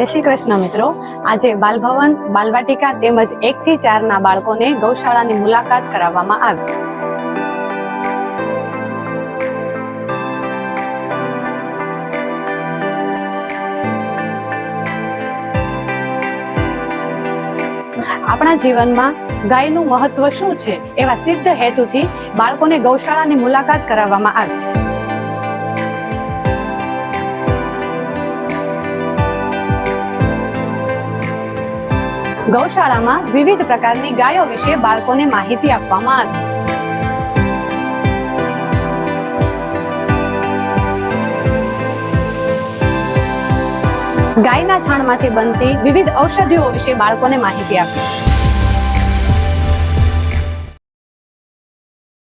જય શ્રી કૃષ્ણ મિત્રો, આજે બાલભવન, બાલવાટિકા તેમજ 1 થી 4 ના બાળકોને ગૌશાળાની મુલાકાત કરાવવામાં આવી. આપણા જીવનમાં ગાયનું મહત્વ શું છે એવા સિદ્ધ હેતુથી બાળકોને ગૌશાળાની મુલાકાત કરાવવામાં આવી. ગૌશાળામાં વિવિધ પ્રકારની ગાયો વિશે બાળકોને માહિતી આપવામાં આવી. ગાયના છાણમાંથી બનતી વિવિધ ઔષધિઓ વિશે બાળકોને માહિતી આપી.